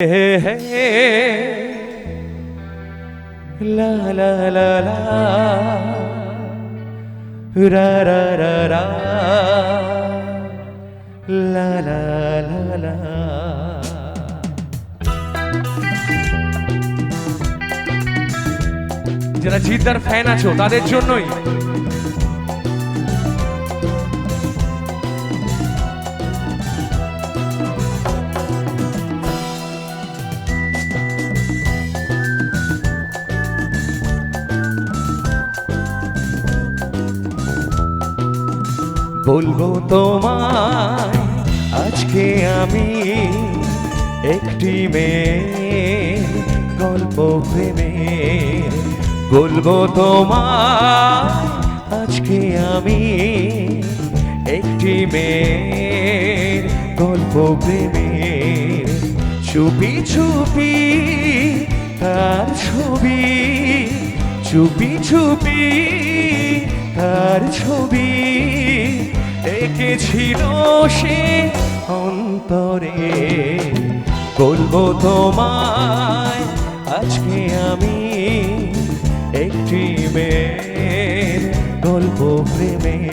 Hey, hey, la la la la, ra ra ra ra, la la la la. যারা জিদ্দার fan আছো তাদের জন্যই বলবো তোমায় আজকে আমি একটি মেয়ের গল্প প্রেমের। বলবো তোমায় আজকে আমি একটি মেয়ের গল্প প্রেমের। চুপি চুপি তার ছবি, চুপি চুপি তার ছবি এঁকেছিল সে অন্তরে। বলবো তোমায় আজকে আমি একটি মেয়ের গল্প প্রেমের।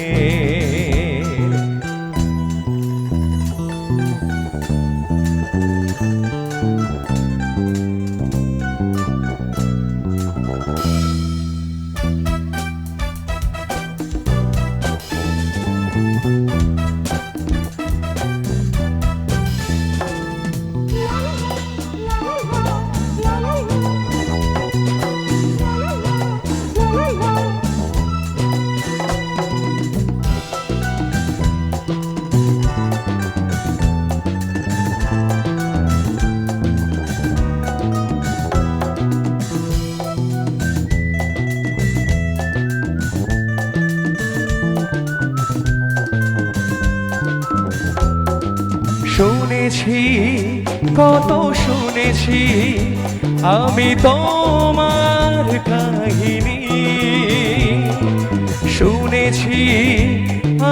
শুনেছি কত শুনেছি আমি তোমার কাহিনী, শুনেছি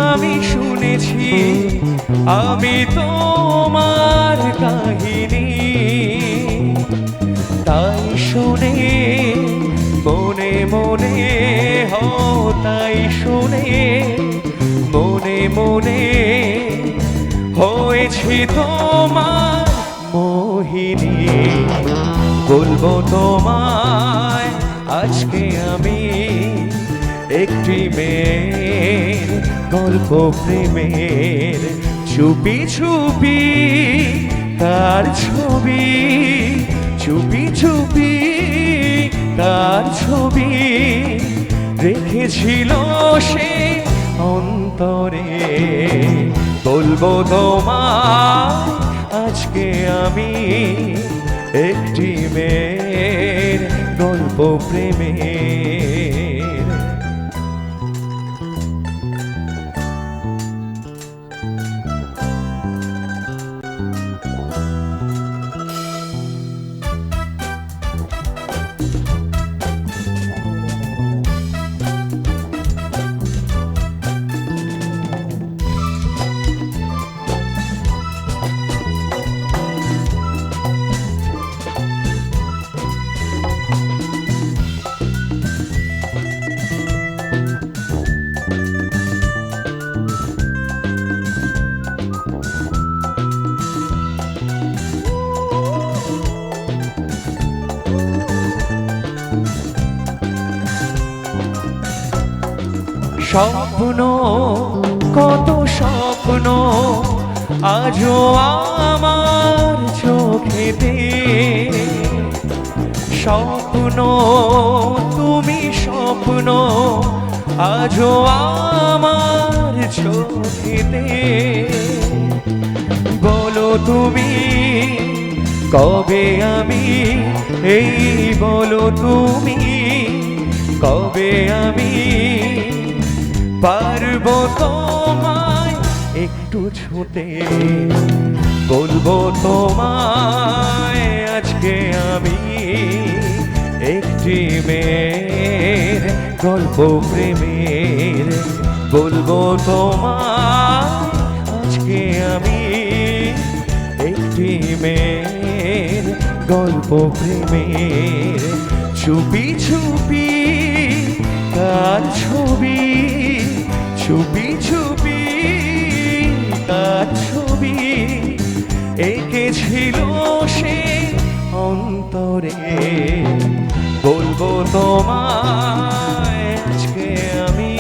আমি শুনেছি আমি তোমার কাহিনী। তাই শুনে মনে মনে তাই শুনে মনে মনে হয়েছি তোমার মোহিনী। বলবো তোমায় আজকে আমি একটি মেয়ের গল্প প্রেমের। চুপি চুপি তার ছবি, চুপি চুপি তার ছবি রেখেছিল সে অন্তরে। বলবো তোমায় আজকে আমি একটি মেয়ের গল্প প্রেমের। স্বপ্ন কত স্বপ্ন আজও আমার চোখেতে। স্বপ্ন তুমি স্বপ্ন আজও আমার চোখেতে। বলো তুমি কবে আমি, এই বলো তুমি কবে আমি পারবো তোমায় একটু ছুঁতে। বলবো তোমায় আজকে আমি একটি মেয়ের গল্প প্রেমের। বলবো তোমায় আজকে আমি একটি মেয়ের গল্প প্রেমের। চুপি চুপি তার ছবি, চুপি চুপি তার ছবি এঁকেছিল সে অন্তরে। বলবো তোমায় আজকে আমি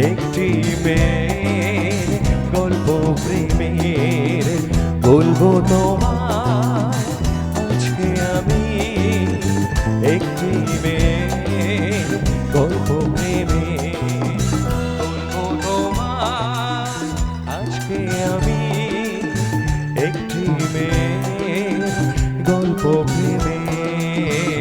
একটি মেয়ের গল্প প্রেমের। বলবো তোমায় আজকে আমি একটি মেয়ের গল্প প্রেমের। বলবো তোমায় আজকে আমি একটি মেয়ের গল্প প্রেমের।